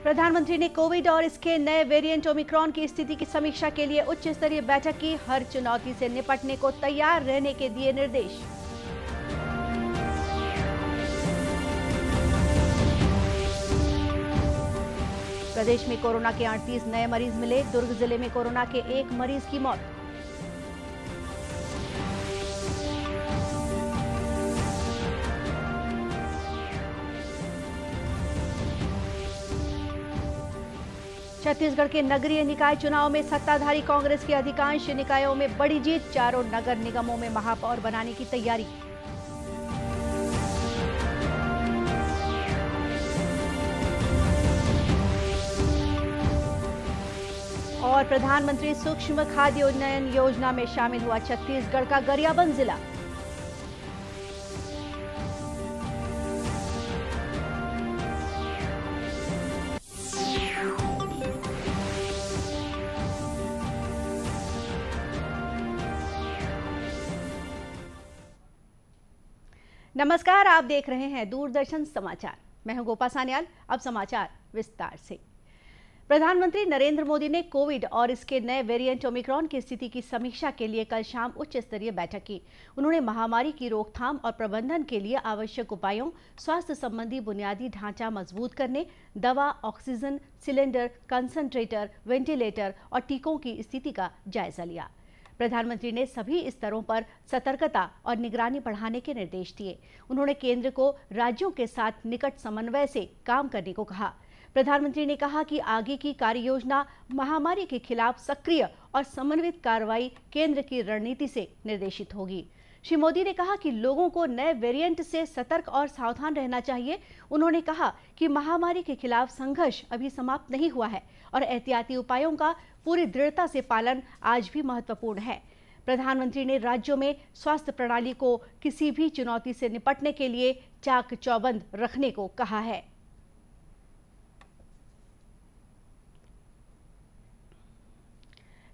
प्रधानमंत्री ने कोविड और इसके नए वेरिएंट ओमिक्रॉन की स्थिति की समीक्षा के लिए उच्च स्तरीय बैठक की। हर चुनौती से निपटने को तैयार रहने के दिए निर्देश। प्रदेश में कोरोना के 38 नए मरीज मिले। दुर्ग जिले में कोरोना के एक मरीज की मौत। छत्तीसगढ़ के नगरीय निकाय चुनाव में सत्ताधारी कांग्रेस के अधिकांश निकायों में बड़ी जीत। चारों नगर निगमों में महापौर बनाने की तैयारी। और प्रधानमंत्री सूक्ष्म खाद्य उन्नयन योजना में शामिल हुआ छत्तीसगढ़ का गरियाबंद जिला। नमस्कार, आप देख रहे हैं दूरदर्शन समाचार। मैं हूं गोपा सान्याल। अब समाचार विस्तार से। प्रधानमंत्री नरेंद्र मोदी ने कोविड और इसके नए वेरिएंट ओमिक्रॉन की स्थिति की समीक्षा के लिए कल शाम उच्च स्तरीय बैठक की। उन्होंने महामारी की रोकथाम और प्रबंधन के लिए आवश्यक उपायों, स्वास्थ्य संबंधी बुनियादी ढांचा मजबूत करने, दवा, ऑक्सीजन सिलेंडर, कंसंट्रेटर, वेंटिलेटर और टीकों की स्थिति का जायजा लिया। प्रधानमंत्री ने सभी स्तरों पर सतर्कता और निगरानी बढ़ाने के निर्देश दिए। उन्होंने केंद्र को राज्यों के साथ निकट समन्वय से काम करने को कहा। प्रधानमंत्री ने कहा कि आगे की कार्य योजना महामारी के खिलाफ सक्रिय और समन्वित कार्रवाई केंद्र की रणनीति से निर्देशित होगी। श्री मोदी ने कहा कि लोगों को नए वेरिएंट से सतर्क और सावधान रहना चाहिए। उन्होंने कहा कि महामारी के खिलाफ संघर्ष अभी समाप्त नहीं हुआ है और एहतियाती उपायों का पूरी दृढ़ता से पालन आज भी महत्वपूर्ण है। प्रधानमंत्री ने राज्यों में स्वास्थ्य प्रणाली को किसी भी चुनौती से निपटने के लिए चाक चौबंद रखने को कहा है।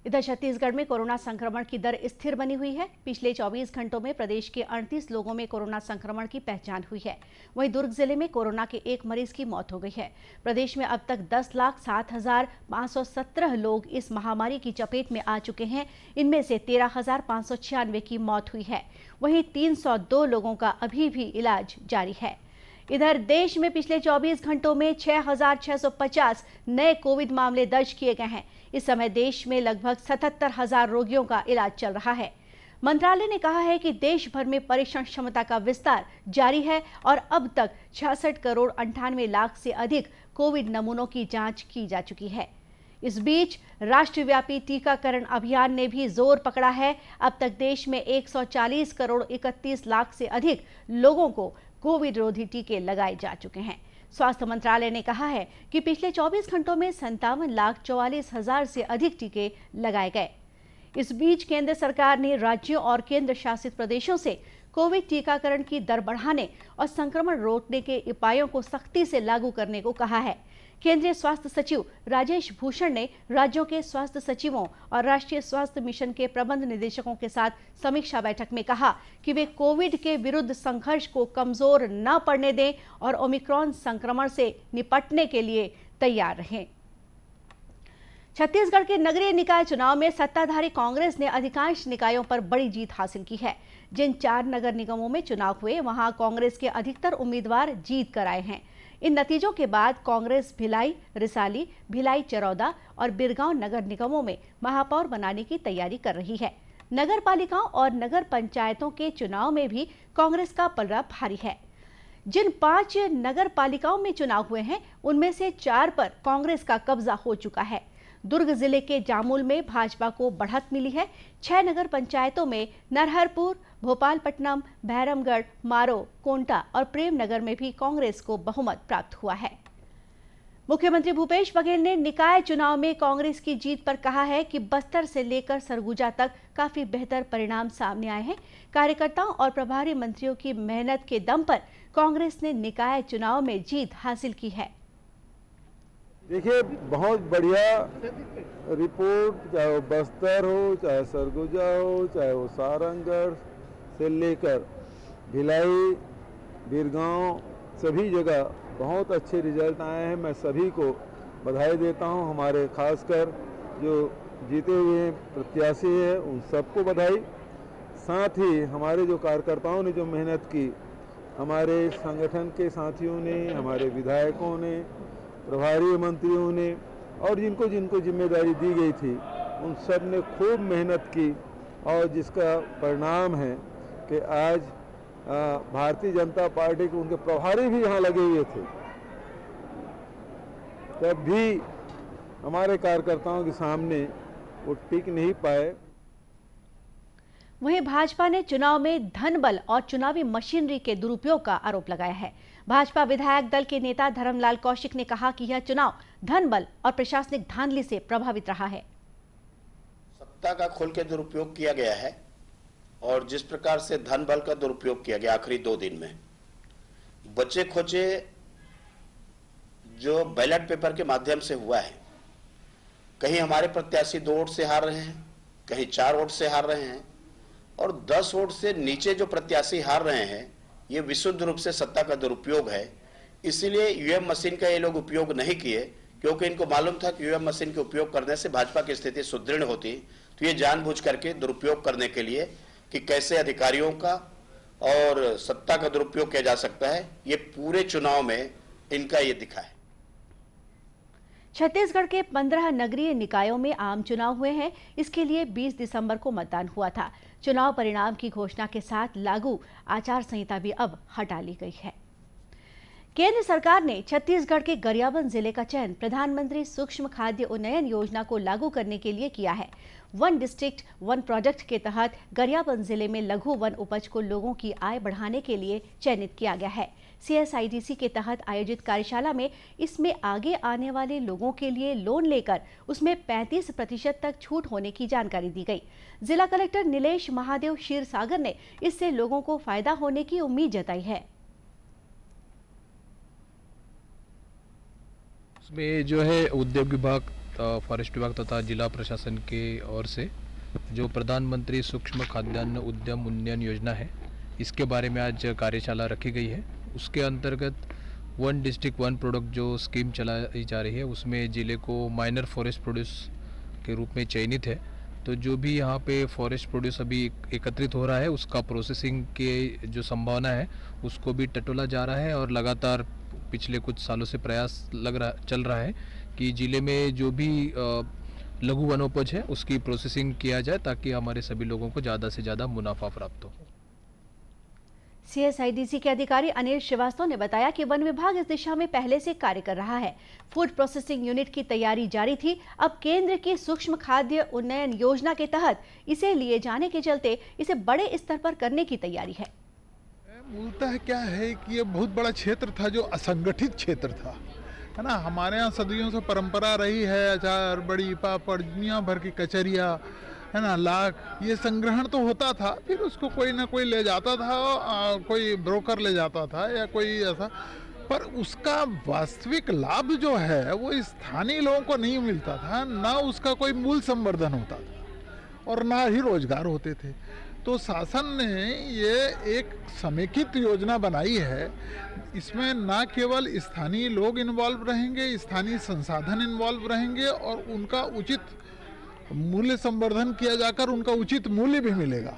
इधर छत्तीसगढ़ में कोरोना संक्रमण की दर स्थिर बनी हुई है। पिछले 24 घंटों में प्रदेश के 38 लोगों में कोरोना संक्रमण की पहचान हुई है। वहीं दुर्ग जिले में कोरोना के एक मरीज की मौत हो गई है। प्रदेश में अब तक 10,07,517 लोग इस महामारी की चपेट में आ चुके हैं। इनमें से 13,596 की मौत हुई है। वहीं 302 लोगों का अभी भी इलाज जारी है। इधर देश में पिछले 24 घंटों में 6,650 नए कोविड मामले दर्ज किए गए हैं। इस समय देश में लगभग 77,000 रोगियों का इलाज चल रहा है। मंत्रालय ने कहा है कि देश भर में परीक्षण क्षमता का विस्तार जारी है और अब तक 66 करोड़ 98 लाख से अधिक कोविड नमूनों की जांच की जा चुकी है। इस बीच राष्ट्रव्यापी टीकाकरण अभियान ने भी जोर पकड़ा है। अब तक देश में 140 करोड़ 31 लाख से अधिक लोगों को कोविड रोधी टीके लगाए जा चुके हैं। स्वास्थ्य मंत्रालय ने कहा है कि पिछले 24 घंटों में 57,44,000 से अधिक टीके लगाए गए। इस बीच केंद्र सरकार ने राज्यों और केंद्र शासित प्रदेशों से कोविड टीकाकरण की दर बढ़ाने और संक्रमण रोकने के उपायों को सख्ती से लागू करने को कहा है। केंद्रीय स्वास्थ्य सचिव राजेश भूषण ने राज्यों के स्वास्थ्य सचिवों और राष्ट्रीय स्वास्थ्य मिशन के प्रबंध निदेशकों के साथ समीक्षा बैठक में कहा कि वे कोविड के विरुद्ध संघर्ष को कमजोर न पड़ने दें और ओमिक्रॉन संक्रमण से निपटने के लिए तैयार रहें। छत्तीसगढ़ के नगरीय निकाय चुनाव में सत्ताधारी कांग्रेस ने अधिकांश निकायों पर बड़ी जीत हासिल की है। जिन 4 नगर निगमों में चुनाव हुए वहां कांग्रेस के अधिकतर उम्मीदवार जीत कर आए हैं। इन नतीजों के बाद कांग्रेस भिलाई, रिसाली, भिलाई चरौदा और बिरगांव नगर निगमों में महापौर बनाने की तैयारी कर रही है। नगर पालिकाओं और नगर पंचायतों के चुनाव में भी कांग्रेस का पलड़ा भारी है। जिन 5 नगर पालिकाओं में चुनाव हुए हैं उनमें से 4 पर कांग्रेस का कब्जा हो चुका है। दुर्ग जिले के जामुल में भाजपा को बढ़त मिली है। 6 नगर पंचायतों में नरहरपुर, भोपालपट्टनम, भैरमगढ़, मारो, कोंटा और प्रेमनगर में भी कांग्रेस को बहुमत प्राप्त हुआ है। मुख्यमंत्री भूपेश बघेल ने निकाय चुनाव में कांग्रेस की जीत पर कहा है कि बस्तर से लेकर सरगुजा तक काफी बेहतर परिणाम सामने आए हैं। कार्यकर्ताओं और प्रभारी मंत्रियों की मेहनत के दम पर कांग्रेस ने निकाय चुनाव में जीत हासिल की है। देखिए, बहुत बढ़िया रिपोर्ट, चाहे वो बस्तर हो, चाहे सरगुजा हो, चाहे वो सारंगगढ़ से लेकर भिलाई, बिरगांव, सभी जगह बहुत अच्छे रिजल्ट आए हैं। मैं सभी को बधाई देता हूं। हमारे खासकर जो जीते हुए प्रत्याशी हैं उन सबको बधाई। साथ ही हमारे जो कार्यकर्ताओं ने जो मेहनत की, हमारे संगठन के साथियों ने, हमारे विधायकों ने, प्रभारी मंत्रियों ने और जिनको जिनको जिम्मेदारी दी गई थी, उन सब ने खूब मेहनत की और जिसका परिणाम है कि आज भारतीय जनता पार्टी के उनके प्रभारी भी यहाँ लगे हुए थे, तब भी हमारे कार्यकर्ताओं के सामने वो टिक नहीं पाए। वहीं भाजपा ने चुनाव में धन बल और चुनावी मशीनरी के दुरुपयोग का आरोप लगाया है। भाजपा विधायक दल के नेता धर्मलाल कौशिक ने कहा कि यह चुनाव धन बल और प्रशासनिक धांधली से प्रभावित रहा है। सत्ता का खुल के दुरुपयोग किया गया है और जिस प्रकार से धन बल का दुरुपयोग किया गया आखिरी 2 दिन में, बचे खोचे जो बैलेट पेपर के माध्यम से हुआ है, कहीं हमारे प्रत्याशी 2 वोट से हार रहे हैं, कहीं 4 वोट से हार रहे हैं और 10 वोट से नीचे जो प्रत्याशी हार रहे हैं, ये विशुद्ध रूप से सत्ता का दुरुपयोग है। इसीलिए ईवीएम मशीन का ये लोग उपयोग नहीं किए, क्योंकि इनको मालूम था कि ईवीएम मशीन के उपयोग करने से भाजपा की स्थिति सुदृढ़ होती। तो ये जानबूझ करके दुरुपयोग करने के लिए कि कैसे अधिकारियों का और सत्ता का दुरुपयोग किया जा सकता है, ये पूरे चुनाव में इनका ये दिखा है। छत्तीसगढ़ के 15 नगरीय निकायों में आम चुनाव हुए हैं। इसके लिए 20 दिसंबर को मतदान हुआ था। चुनाव परिणाम की घोषणा के साथ लागू आचार संहिता भी अब हटा ली गई है। केंद्र सरकार ने छत्तीसगढ़ के गरियाबंद जिले का चयन प्रधानमंत्री सूक्ष्म खाद्य उन्नयन योजना को लागू करने के लिए किया है। 1 डिस्ट्रिक्ट 1 प्रोजेक्ट के तहत गरियाबंद जिले में लघु वन उपज को लोगों की आय बढ़ाने के लिए चयनित किया गया है। CSIDC के तहत आयोजित कार्यशाला में इसमें आगे आने वाले लोगों के लिए लोन लेकर उसमें 35% तक छूट होने की जानकारी दी गई। जिला कलेक्टर नीलेश महादेव क्षीरसागर ने इससे लोगों को फायदा होने की उम्मीद जताई है। इसमें जो है उद्योग विभाग, फॉरेस्ट विभाग तथा जिला प्रशासन के ओर से जो प्रधानमंत्री सूक्ष्म खाद्यान्न उद्यम उन्नयन योजना है, इसके बारे में आज कार्यशाला रखी गई है। उसके अंतर्गत 1 डिस्ट्रिक्ट 1 प्रोडक्ट जो स्कीम चलाई जा रही है, उसमें ज़िले को माइनर फॉरेस्ट प्रोड्यूस के रूप में चयनित है। तो जो भी यहाँ पे फॉरेस्ट प्रोड्यूस अभी एकत्रित हो रहा है, उसका प्रोसेसिंग के जो संभावना है उसको भी टटोला जा रहा है और लगातार पिछले कुछ सालों से प्रयास चल रहा है कि ज़िले में जो भी लघु वनोपज है उसकी प्रोसेसिंग किया जाए, ताकि हमारे सभी लोगों को ज़्यादा से ज़्यादा मुनाफा प्राप्त हो। CSIDC के अधिकारी अनिल श्रीवास्तव ने बताया कि वन विभाग इस दिशा में पहले से कार्य कर रहा है। फूड प्रोसेसिंग यूनिट की तैयारी जारी थी। अब केंद्र की सूक्ष्म खाद्य उन्नयन योजना के तहत इसे लिए जाने के चलते इसे बड़े स्तर पर करने की तैयारी है। मूलतः क्या है कि ये बहुत बड़ा क्षेत्र था जो असंगठित क्षेत्र था, है ना। हमारे यहाँ सदियों से परंपरा रही है, अचार, बड़ी, पापड़, दुनिया भर की कचरिया, है ना, लाख, ये संग्रहण तो होता था, फिर उसको कोई ना कोई ले जाता था, कोई ब्रोकर ले जाता था या कोई ऐसा, पर उसका वास्तविक लाभ जो है वो स्थानीय लोगों को नहीं मिलता था, ना उसका कोई मूल संवर्धन होता था और ना ही रोजगार होते थे। तो शासन ने ये एक समेकित योजना बनाई है। इसमें ना केवल स्थानीय लोग इन्वॉल्व रहेंगे, स्थानीय संसाधन इन्वॉल्व रहेंगे और उनका उचित मूल्य संवर्धन किया जाकर उनका उचित मूल्य भी मिलेगा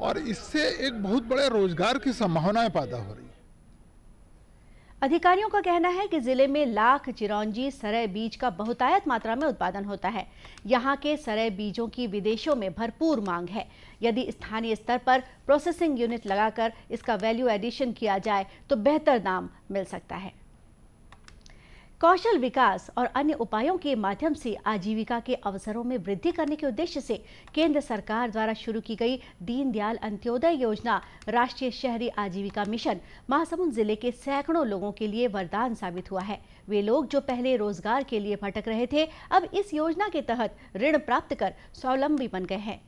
और इससे एक बहुत बड़े रोजगार की संभावनाएं पैदा हो रही है। अधिकारियों का कहना है कि जिले में लाख, चिरौंजी, सरय बीज का बहुतायत मात्रा में उत्पादन होता है। यहाँ के सरय बीजों की विदेशों में भरपूर मांग है। यदि स्थानीय स्तर पर प्रोसेसिंग यूनिट लगाकर इसका वैल्यू एडिशन किया जाए तो बेहतर दाम मिल सकता है। कौशल विकास और अन्य उपायों के माध्यम से आजीविका के अवसरों में वृद्धि करने के उद्देश्य से केंद्र सरकार द्वारा शुरू की गई दीनदयाल अंत्योदय योजना राष्ट्रीय शहरी आजीविका मिशन महासमुंद जिले के सैकड़ों लोगों के लिए वरदान साबित हुआ है। वे लोग जो पहले रोजगार के लिए भटक रहे थे, अब इस योजना के तहत ऋण प्राप्त कर स्वावलंबी बन गए हैं।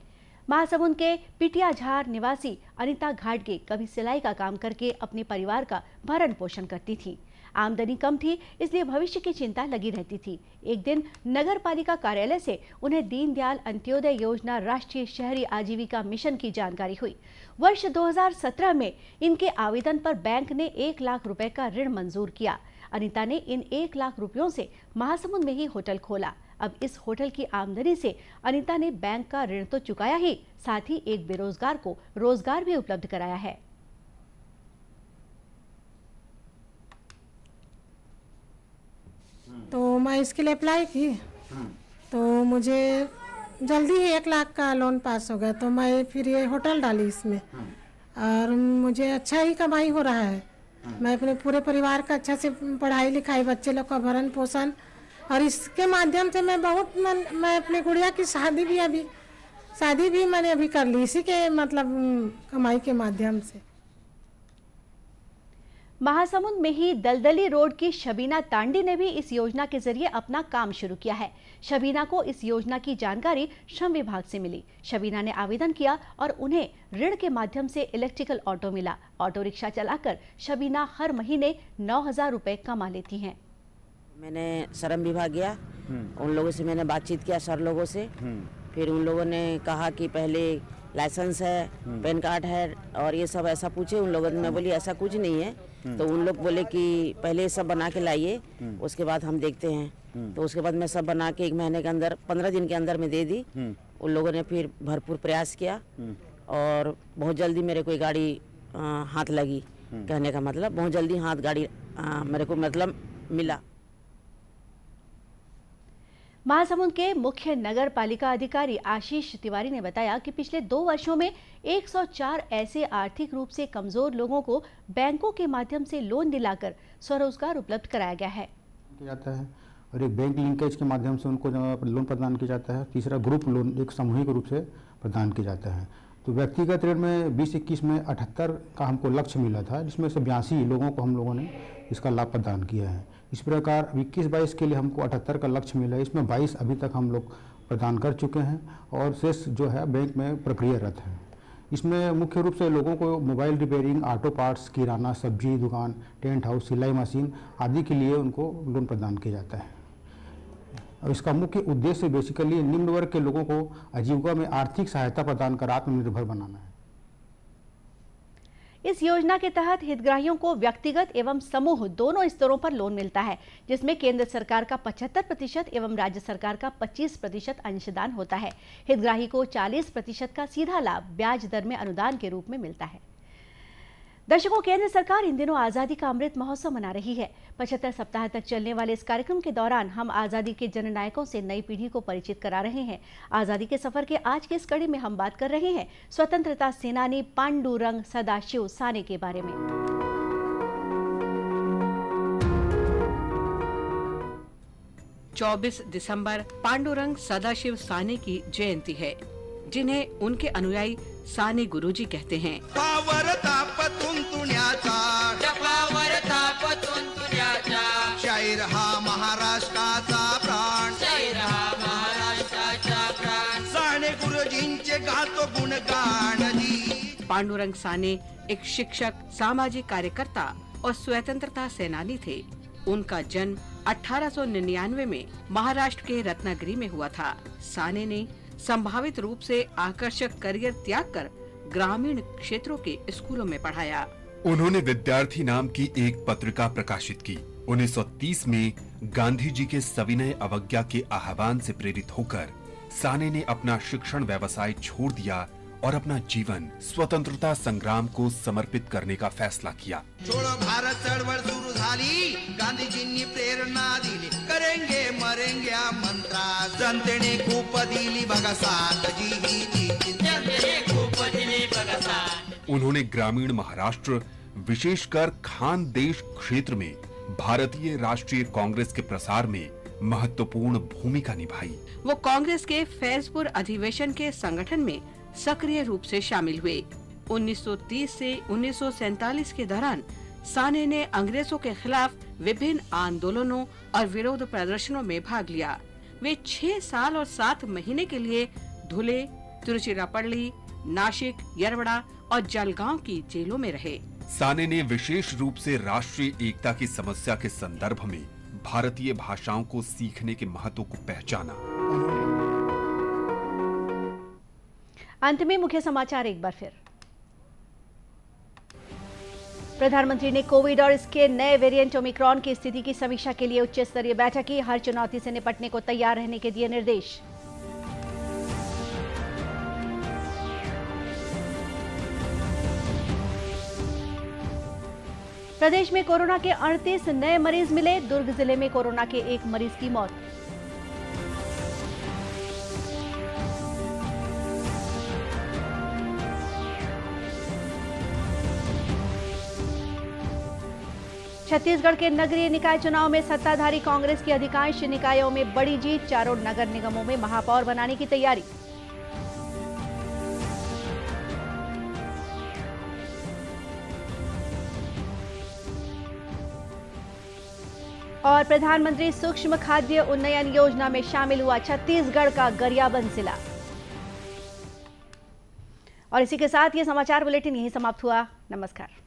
महासमुंद के पिटियाझार निवासी अनिता घाटगे कभी सिलाई का काम करके अपने परिवार का भरण पोषण करती थी। आमदनी कम थी, इसलिए भविष्य की चिंता लगी रहती थी। एक दिन नगर पालिका कार्यालय से उन्हें दीनदयाल अंत्योदय योजना राष्ट्रीय शहरी आजीविका मिशन की जानकारी हुई। वर्ष 2017 में इनके आवेदन पर बैंक ने 1 लाख रुपए का ऋण मंजूर किया। अनीता ने इन 1 लाख रुपयों से महासमुंद में ही होटल खोला। अब इस होटल की आमदनी से अनीता ने बैंक का ऋण तो चुकाया ही, साथ ही एक बेरोजगार को रोजगार भी उपलब्ध कराया है। तो मैं इसके लिए अप्लाई की तो मुझे जल्दी ही 1 लाख का लोन पास हो गया, तो मैं फिर ये होटल डाली इसमें और मुझे अच्छा ही कमाई हो रहा है। मैं अपने पूरे परिवार का अच्छा से पढ़ाई लिखाई, बच्चे लोग का भरण पोषण, और इसके माध्यम से मैं अपनी गुड़िया की शादी भी मैंने अभी कर ली इसी के मतलब कमाई के माध्यम से। महासमुंद में ही दलदली रोड की शबीना तांडी ने भी इस योजना के जरिए अपना काम शुरू किया है। शबीना को इस योजना की जानकारी श्रम विभाग से मिली। शबीना ने आवेदन किया और उन्हें ऋण के माध्यम से इलेक्ट्रिकल ऑटो मिला। ऑटो रिक्शा चलाकर शबीना हर महीने 9,000 रुपए कमा लेती हैं। मैंने श्रम विभाग गया, उन लोगों से मैंने बातचीत किया, सर लोगों से। फिर उन लोगों ने कहा कि पहले लाइसेंस है, पैन कार्ड है और ये सब ऐसा पूछे। उन लोगों ने, मैं बोली ऐसा कुछ नहीं है। तो उन लोग बोले कि पहले ये सब बना के लाइए, उसके बाद हम देखते हैं। तो उसके बाद मैं सब बना के 1 महीने के अंदर, 15 दिन के अंदर में दे दी। उन लोगों ने फिर भरपूर प्रयास किया और बहुत जल्दी मेरे को गाड़ी हाथ लगी। कहने का मतलब बहुत जल्दी गाड़ी मेरे को मतलब मिला। महासमुंद के मुख्य नगर पालिका अधिकारी आशीष तिवारी ने बताया कि पिछले 2 वर्षों में 104 ऐसे आर्थिक रूप से कमजोर लोगों को बैंकों के माध्यम से लोन दिलाकर स्वरोजगार उपलब्ध कराया गया है। जाता है और एक बैंक लिंकेज के माध्यम से उनको लोन प्रदान किया जाता है। तीसरा ग्रुप लोन एक सामूहिक रूप से प्रदान किया जाता है। तो व्यक्तिगत ऋण में 20-21 में 78 का हमको लक्ष्य मिला था, जिसमें से 82 लोगों को हम लोगों ने इसका लाभ प्रदान किया है। इस प्रकार 21-22 के लिए हमको 78 का लक्ष्य मिला है। इसमें 22 अभी तक हम लोग प्रदान कर चुके हैं और शेष जो है बैंक में प्रक्रियारत है। इसमें मुख्य रूप से लोगों को मोबाइल रिपेयरिंग, ऑटो पार्ट्स, किराना, सब्जी दुकान, टेंट हाउस, सिलाई मशीन आदि के लिए उनको लोन प्रदान किया जाता है। और इसका मुख्य उद्देश्य बेसिकली निम्न वर्ग के लोगों को आजीविका में आर्थिक सहायता प्रदान कर आत्मनिर्भर बनाना है। इस योजना के तहत हितग्राहियों को व्यक्तिगत एवं समूह दोनों स्तरों पर लोन मिलता है, जिसमें केंद्र सरकार का 75% एवं राज्य सरकार का 25% अंशदान होता है। हितग्राही को 40% का सीधा लाभ ब्याज दर में अनुदान के रूप में मिलता है। दर्शकों, केंद्र सरकार इन दिनों आजादी का अमृत महोत्सव मना रही है। 75 सप्ताह तक चलने वाले इस कार्यक्रम के दौरान हम आजादी के जननायकों से नई पीढ़ी को परिचित करा रहे हैं। आजादी के सफर के आज की इस कड़ी में हम बात कर रहे हैं स्वतंत्रता सेनानी पांडुरंग सदाशिव साने के बारे में। 24 दिसंबर पांडुरंग सदाशिव साने की जयंती है, जिन्हें उनके अनुयायी साने गुरुजी कहते हैं। शाहीर हा महाराष्ट्राचा प्राण, साने गुरुजींचे गातो गुणगान जी। पांडुरंग साने एक शिक्षक, सामाजिक कार्यकर्ता और स्वतंत्रता सेनानी थे। उनका जन्म 1899 में महाराष्ट्र के रत्नागिरी में हुआ था। साने ने संभावित रूप से आकर्षक करियर त्याग कर ग्रामीण क्षेत्रों के स्कूलों में पढ़ाया। उन्होंने विद्यार्थी नाम की एक पत्रिका प्रकाशित की। 1930 में गांधी जी के सविनय अवज्ञा के आह्वान से प्रेरित होकर साने ने अपना शिक्षण व्यवसाय छोड़ दिया और अपना जीवन स्वतंत्रता संग्राम को समर्पित करने का फैसला किया। छोड़ो भारत चळवळ सुरू झाली, गांधीजींनी प्रेरणा दिली, करेंगे मरेंगे मंत्रा, जनतेने खूप दिली बघा साथ जी, जनतेने खूप दिली बघा साथ। उन्होंने ग्रामीण महाराष्ट्र, विशेषकर खानदेश क्षेत्र में भारतीय राष्ट्रीय कांग्रेस के प्रसार में महत्वपूर्ण भूमिका निभाई। वो कांग्रेस के फैजपुर अधिवेशन के संगठन में सक्रिय रूप से शामिल हुए। 1930 से 1947 के दौरान साने ने अंग्रेजों के खिलाफ विभिन्न आंदोलनों और विरोध प्रदर्शनों में भाग लिया। वे 6 साल और 7 महीने के लिए धुले, तिरुचिरापल्ली, नासिक, यरवड़ा और जलगांव की जेलों में रहे। साने ने विशेष रूप से राष्ट्रीय एकता की समस्या के संदर्भ में भारतीय भाषाओं को सीखने के महत्व को पहचाना। अंत में मुख्य समाचार एक बार फिर। प्रधानमंत्री ने कोविड और इसके नए वेरिएंट ओमिक्रॉन की स्थिति की समीक्षा के लिए उच्च स्तरीय बैठक की। हर चुनौती से निपटने को तैयार रहने के दिए निर्देश। प्रदेश में कोरोना के 38 नए मरीज मिले। दुर्ग जिले में कोरोना के एक मरीज की मौत। छत्तीसगढ़ के नगरीय निकाय चुनाव में सत्ताधारी कांग्रेस की अधिकांश निकायों में बड़ी जीत। चारों नगर निगमों में महापौर बनाने की तैयारी। और प्रधानमंत्री सूक्ष्म खाद्य उन्नयन योजना में शामिल हुआ छत्तीसगढ़ का गरियाबंद जिला। और इसी के साथ ये समाचार बुलेटिन यहीं समाप्त हुआ। नमस्कार।